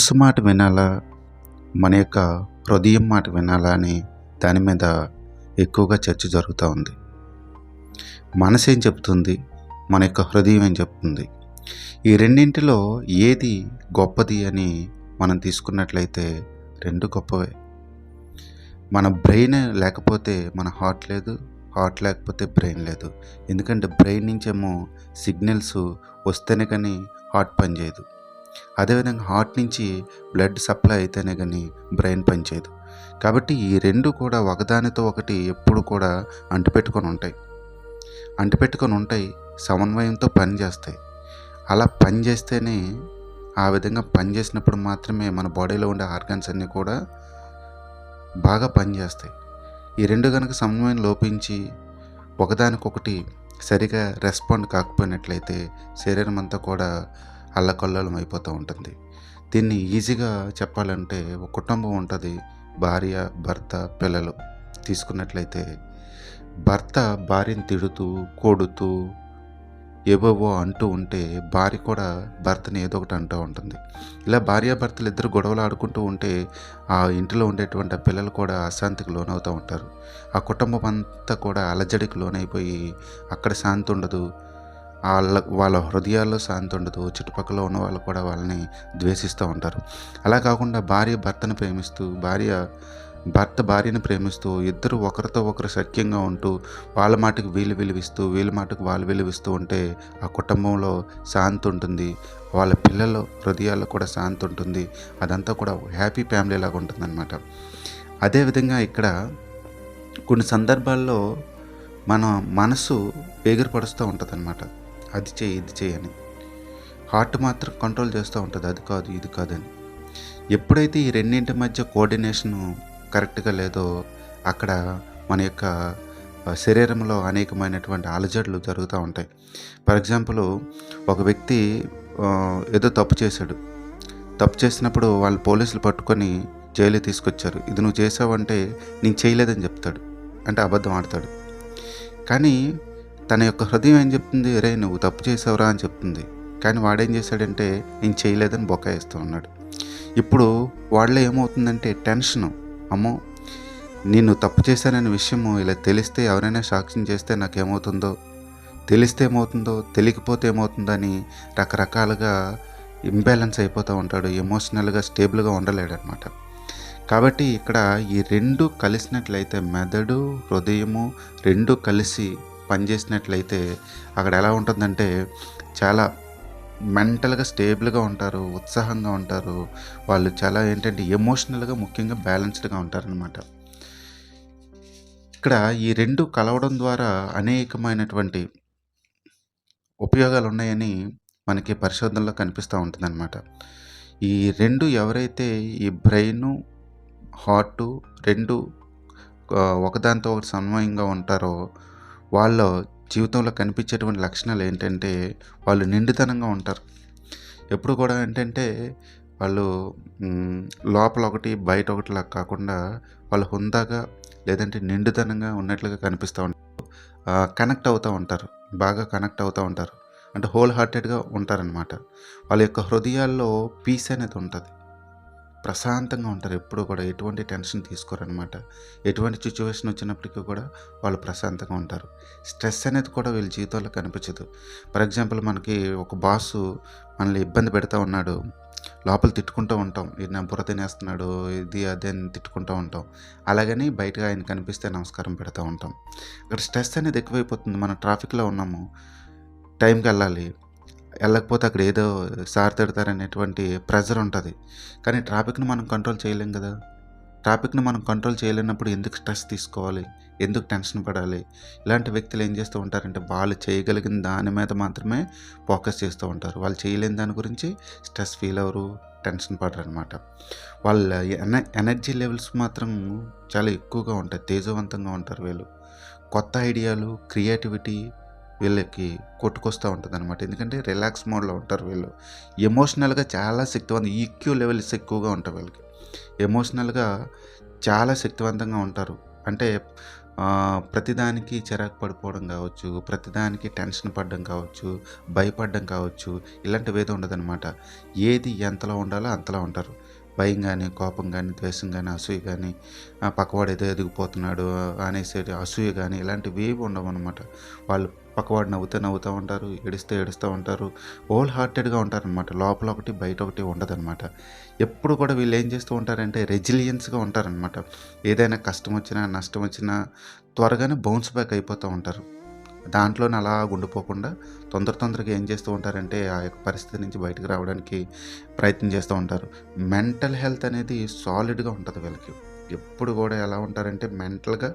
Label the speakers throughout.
Speaker 1: మనస్సు మాట వినాలా? మన యొక్క హృదయం మాట వినాలా అని దాని మీద ఎక్కువగా చర్చ జరుగుతూ ఉంది. మనసు ఏం చెప్తుంది? మన యొక్క హృదయం ఏం చెప్తుంది? ఈ రెండింటిలో ఏది గొప్పది అని మనం తీసుకున్నట్లయితే రెండు గొప్పవే. మన బ్రెయిన్ లేకపోతే మన హార్ట్ లేదు, హార్ట్ లేకపోతే బ్రెయిన్ లేదు. ఎందుకంటే బ్రెయిన్ నుంచేమో సిగ్నల్స్ వస్తేనే కానీ హార్ట్ పనిచేయదు. అదేవిధంగా హార్ట్ నుంచి బ్లడ్ సప్లై అయితేనే కానీ బ్రెయిన్ పనిచేయదు. కాబట్టి ఈ రెండు కూడా ఒకదానితో ఒకటి ఎప్పుడు కూడా అంటిపెట్టుకొని ఉంటాయి, సమన్వయంతో పనిచేస్తాయి. అలా పనిచేస్తేనే, ఆ విధంగా పనిచేసినప్పుడు మాత్రమే మన బాడీలో ఉండే ఆర్గాన్స్ అన్నీ కూడా బాగా పనిచేస్తాయి. ఈ రెండు కనుక సమన్వయం లోపించి ఒకదానికొకటి సరిగా రెస్పాండ్ కాకపోయినట్లయితే శరీరం అంతా కూడా అల్లకల్లోలం అయిపోతూ ఉంటుంది. దీన్ని ఈజీగా చెప్పాలంటే ఒక కుటుంబం ఉంటుంది, భార్య, భర్త, పిల్లలు. తీసుకున్నట్లయితే భర్త భార్యను తిడుతూ, కొడుతూ, ఏవేవో అంటూ ఉంటే భార్య కూడా భర్తని ఏదో ఒకటి అంటూ ఉంటుంది. ఇలా భార్యాభర్తలు ఇద్దరు గొడవలు ఆడుకుంటూ ఉంటే ఆ ఇంటిలో ఉండేటువంటి పిల్లలు కూడా అశాంతికి లోనవుతూ ఉంటారు. ఆ కుటుంబం అంతా కూడా అలజడికి లోనైపోయి అక్కడ శాంతి ఉండదు, వాళ్ళ హృదయాల్లో శాంతి ఉండదు. చుట్టుపక్కల ఉన్న వాళ్ళు కూడా వాళ్ళని ద్వేషిస్తూ ఉంటారు. అలా కాకుండా భార్య భర్తను ప్రేమిస్తూ, భర్త భార్యను ప్రేమిస్తూ, ఇద్దరు ఒకరితో ఒకరు సఖ్యంగా ఉంటూ, వాళ్ళ మాటకు వీళ్ళు విలువిస్తూ, వీళ్ళ మాటకు వాళ్ళు విలువిస్తూ ఉంటే ఆ కుటుంబంలో శాంతి ఉంటుంది. వాళ్ళ పిల్లల హృదయాల్లో కూడా శాంతి ఉంటుంది. అదంతా కూడా హ్యాపీ ఫ్యామిలీ లాగా ఉంటుందన్నమాట. అదేవిధంగా ఇక్కడ కొన్ని సందర్భాల్లో మన మనసు ఎగిరిపడుస్తూ ఉంటుందన్నమాట. అది చేయి, ఇది చేయి అని. హార్ట్ మాత్రం కంట్రోల్ చేస్తూ ఉంటుంది, అది కాదు, ఇది కాదని. ఎప్పుడైతే ఈ రెండింటి మధ్య కోఆర్డినేషను కరెక్ట్గా లేదో అక్కడ మన యొక్క శరీరంలో అనేకమైనటువంటి అలజడులు జరుగుతూ ఉంటాయి. ఫర్ ఎగ్జాంపుల్, ఒక వ్యక్తి ఏదో తప్పు చేశాడు. తప్పు చేసినప్పుడు వాళ్ళు పోలీసులు పట్టుకొని జైలు తీసుకొచ్చారు. ఇది నువ్వు చేసావంటే నేను చేయలేదని చెప్తాడు, అంటే అబద్ధం ఆడతాడు. కానీ తన యొక్క హృదయం ఏం చెప్తుంది? రే నువ్వు తప్పు చేసావురా అని చెప్తుంది. కానీ వాడేం చేశాడంటే నేను చేయలేదని బొకాయిస్తూ ఉన్నాడు. ఇప్పుడు వాళ్ళలో ఏమవుతుందంటే టెన్షను, అమ్మో నేను తప్పు చేశాననే విషయము ఇలా తెలిస్తే, ఎవరైనా సాక్ష్యం చేస్తే నాకేమవుతుందో, తెలిస్తే ఏమవుతుందో, తెలియకపోతే ఏమవుతుందని రకరకాలుగా ఇంబ్యాలెన్స్ అయిపోతూ ఉంటాడు. ఎమోషనల్గా స్టేబుల్గా ఉండలేడనమాట. కాబట్టి ఇక్కడ ఈ రెండు కలిసినట్లయితే, మెదడు హృదయము రెండు కలిసి పనిచేసినట్లయితే అక్కడ ఎలా ఉంటుందంటే చాలా మెంటల్గా స్టేబుల్గా ఉంటారు, ఉత్సాహంగా ఉంటారు. వాళ్ళు చాలా ఎమోషనల్గా ముఖ్యంగా బ్యాలెన్స్డ్గా ఉంటారనమాట. ఇక్కడ ఈ రెండు కలవడం ద్వారా అనేకమైనటువంటి ఉపయోగాలు ఉన్నాయని మనకి పరిశోధనలో కనిపిస్తూ ఉంటుందన్నమాట. ఈ రెండు ఎవరైతే ఈ బ్రెయిను, హార్టు రెండు ఒకదానితో ఒకటి సమన్వయంగా ఉంటారో వాళ్ళ జీవితంలో కనిపించేటువంటి లక్షణాలు ఏంటంటే వాళ్ళు నిండుతనంగా ఉంటారు. ఎప్పుడు కూడా ఏంటంటే వాళ్ళు లోపల ఒకటి బయట ఒకటిలా కాకుండా వాళ్ళు హుందాగా లేదంటే నిండుతనంగా ఉన్నట్లుగా కనిపిస్తూ ఉంటారు. కనెక్ట్ అవుతూ ఉంటారు, బాగా కనెక్ట్ అవుతూ ఉంటారు. అంటే హోల్ హార్టెడ్గా ఉంటారనమాట. వాళ్ళ యొక్క హృదయాల్లో పీస్ అనేది ఉంటుంది, ప్రశాంతంగా ఉంటారు. ఎప్పుడు కూడా ఎటువంటి టెన్షన్ తీసుకోరనమాట. ఎటువంటి సిచ్యువేషన్ వచ్చినప్పటికీ కూడా వాళ్ళు ప్రశాంతంగా ఉంటారు. స్ట్రెస్ అనేది కూడా వీళ్ళ జీవితంలో కనిపించదు. ఫర్ ఎగ్జాంపుల్, మనకి ఒక బాసు మనల్ని ఇబ్బంది పెడతా ఉన్నాడు, లోపల తిట్టుకుంటూ ఉంటాం, ఈయన బుర్ర తినేస్తున్నాడు, ఇది అదే అని తిట్టుకుంటూ ఉంటాం. అలాగని బయటగా ఆయన కనిపిస్తే నమస్కారం పెడతా ఉంటాం. అక్కడ స్ట్రెస్ అనేది ఎక్కువైపోతుంది. మనం ట్రాఫిక్లో ఉన్నాము, టైంకి వెళ్ళకపోతే అక్కడ ఏదో సార్ తిడతారనేటువంటి ప్రెజర్ ఉంటుంది. కానీ ట్రాఫిక్ని మనం కంట్రోల్ చేయలేం కదా. ట్రాఫిక్ని మనం కంట్రోల్ చేయలేనప్పుడు ఎందుకు స్ట్రెస్ తీసుకోవాలి, ఎందుకు టెన్షన్ పడాలి? ఇలాంటి వ్యక్తులు ఏం చేస్తూ ఉంటారంటే వాళ్ళు చేయగలిగిన దాని మీద మాత్రమే ఫోకస్ చేస్తూ ఉంటారు. వాళ్ళు చేయలేని దాని గురించి స్ట్రెస్ ఫీల్ అవ్వరు, టెన్షన్ పడరు అనమాట. వాళ్ళ ఎనర్జీ లెవెల్స్ మాత్రం చాలా ఎక్కువగా ఉంటాయి, తేజవంతంగా ఉంటారు వీళ్ళు. కొత్త ఐడియాలు, క్రియేటివిటీ వీళ్ళకి కొట్టుకొస్తూ ఉంటుంది అనమాట. ఎందుకంటే రిలాక్స్ మోడ్లో ఉంటారు వీళ్ళు. ఎమోషనల్గా చాలా శక్తివంతం, ఈక్యూ లెవెల్స్ ఎక్కువగా ఉంటాయి వీళ్ళకి. ఎమోషనల్గా చాలా శక్తివంతంగా ఉంటారు. అంటే ప్రతిదానికి చిరాకు పడిపోవడం కావచ్చు, ప్రతిదానికి టెన్షన్ పడడం కావచ్చు, భయపడడం కావచ్చు, ఇలాంటివేది ఉండదనమాట. ఏది ఎంతలో ఉండాలో అంతలో ఉంటారు. భయం గానీ, కోపం గానీ, ద్వేషం గానీ, అసూయ గానీ, పక్కవాడు ఏదో ఎదిగిపోతున్నాడు అనేసి అసూయ గానీ ఇలాంటివేవి ఉండవనమాట. వాళ్ళు పక్కవాడు నవ్వుతే నవ్వుతా ఉంటారు, ఏడిస్తే ఏడుస్తూ ఉంటారు. హోల్ హార్టెడ్‌గా ఉంటారనమాట. లోపల ఒకటి, బయట ఒకటి ఉండదనమాట. ఎప్పుడు కూడా వీళ్ళేం చేస్తూ ఉంటారంటే రెసిలియన్స్‌గా ఉంటారనమాట. ఏదైనా కష్టం వచ్చినా, నష్టం వచ్చినా త్వరగానే బౌన్స్ బ్యాక్ అయిపోతూ ఉంటారు. దాంట్లోనే అలా ఉండిపోకుండా తొందరగా ఏం చేస్తూ ఉంటారంటే ఆ యొక్క పరిస్థితి నుంచి బయటకు రావడానికి ప్రయత్నం చేస్తూ ఉంటారు. మెంటల్ హెల్త్ అనేది సాలిడ్‌గా ఉంటది వీళ్ళకి. ఎప్పుడు కూడా ఎలా ఉంటారంటే మెంటల్‌గా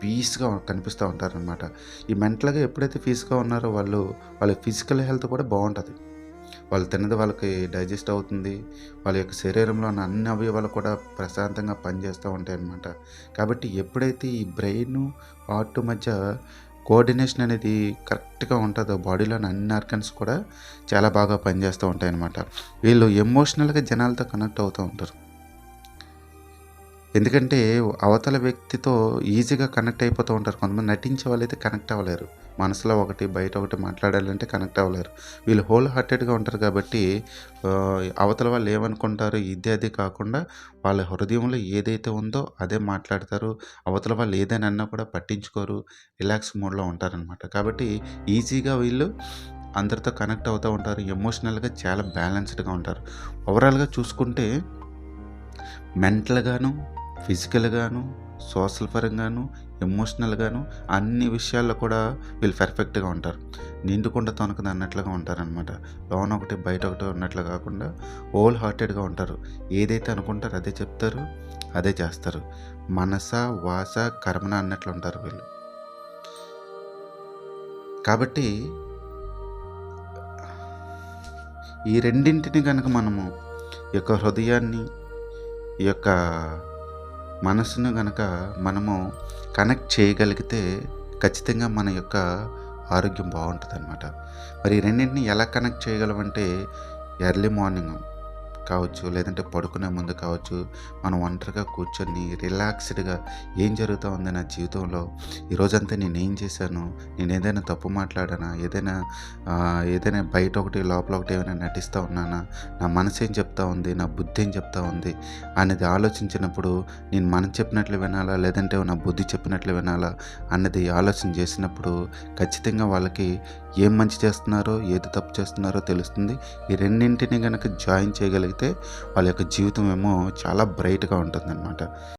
Speaker 1: పీస్‌గా కనిపిస్తూ ఉంటారనమాట. ఈ మెంటల్‌గా ఎప్పుడైతే పీస్‌గా ఉన్నారో వాళ్ళ ఫిజికల్ హెల్త్ కూడా బావుంటది. వాళ్ళు తిన్నది వాళ్ళకి డైజెస్ట్ అవుతుంది. వాళ్ళ యొక్క శరీరంలో ఉన్న అన్ని అవయవాలు కూడా ప్రశాంతంగా పనిచేస్తూ ఉంటాయన్నమాట. కాబట్టి ఎప్పుడైతే ఈ బ్రెయిను, హార్ట్ మధ్య కోఆర్డినేషన్ అనేది కరెక్ట్‌గా ఉంటదో బాడీలోని అన్ని ఆర్గన్స్ కూడా చాలా బాగా పనిచేస్తూ ఉంటాయన్నమాట. వీళ్ళు ఎమోషనల్‌గా జనాలతో కనెక్ట్ అవుతూ ఉంటారు. ఎందుకంటే అవతల వ్యక్తితో ఈజీగా కనెక్ట్ అయిపోతూ ఉంటారు. కొంతమంది నటించే వాళ్ళైతే కనెక్ట్ అవ్వలేరు. మనసులో ఒకటి, బయట ఒకటి మాట్లాడాలంటే కనెక్ట్ అవ్వలేరు. వీళ్ళు హోల్ హార్టెడ్‌గా ఉంటారు కాబట్టి అవతల వాళ్ళు ఏమనుకుంటారు ఇది అది కాకుండా వాళ్ళ హృదయంలో ఏదైతే ఉందో అదే మాట్లాడతారు. అవతల వాళ్ళు ఏదైనా అన్నా కూడా పట్టించుకోరు. రిలాక్స్ మోడ్‌లో ఉంటారనమాట. కాబట్టి ఈజీగా వీళ్ళు అందరితో కనెక్ట్ అవుతూ ఉంటారు. ఎమోషనల్‌గా చాలా బ్యాలెన్స్డ్‌గా ఉంటారు. ఓవరాల్‌గా చూసుకుంటే మెంటల్‌గాను, ఫిజికల్‌గాను, సోషల్ పరంగాను, ఎమోషనల్‌గాను అన్ని విషయాల్లో కూడా వీళ్ళు పర్ఫెక్ట్‌గా ఉంటారు. నిండుకుండ తొనకదు అన్నట్లుగా ఉంటారనమాట. లోన ఒకటి, బయట ఒకటి ఉన్నట్లు కాకుండా హోల్ హార్టెడ్‌గా ఉంటారు. ఏదైతే అనుకుంటారో అదే చెప్తారు, అదే చేస్తారు. మనస, వాచ, కర్మణ అన్నట్లు ఉంటారు వీళ్ళు. కాబట్టి ఈ రెండింటిని గనక మనము ఈ యొక్క హృదయాన్ని, ఈ యొక్క మనసును గనక మనము కనెక్ట్ చేయగలిగితే ఖచ్చితంగా మన యొక్క ఆరోగ్యం బాగుంటుందన్నమాట. మరి ఈ రెండింటిని ఎలా కనెక్ట్ చేయగలమంటే ఎర్లీ మార్నింగ్ కావచ్చు, లేదంటే పడుకునే ముందు కావచ్చు, మనం ఒంటరిగా కూర్చొని రిలాక్స్డ్‌గా ఏం జరుగుతా ఉంది నా జీవితంలో, ఈరోజంతా నేనేం చేశాను, నేను ఏదైనా తప్పు మాట్లాడానా, ఏదైనా బయట ఒకటి, లోపల ఒకటి ఏమైనా నటిస్తూ ఉన్నానా, నా మనసు ఏం చెప్తా ఉంది, నా బుద్ధి ఏం చెప్తా ఉంది అనేది ఆలోచించినప్పుడు నేను మనసు చెప్పినట్లు వినాలా, లేదంటే నా బుద్ధి చెప్పినట్లు వినాలా అన్నది ఆలోచన చేసినప్పుడు ఖచ్చితంగా వాళ్ళకి ఏం మంచి చేస్తున్నారో, ఏది తప్పు చేస్తున్నారో తెలుస్తుంది. ఈ రెండింటిని గనక జాయిన్ చేయగలిగితే వాళ్ళ యొక్క జీవితం ఏమో చాలా బ్రైట్‌గా ఉంటుందన్నమాట.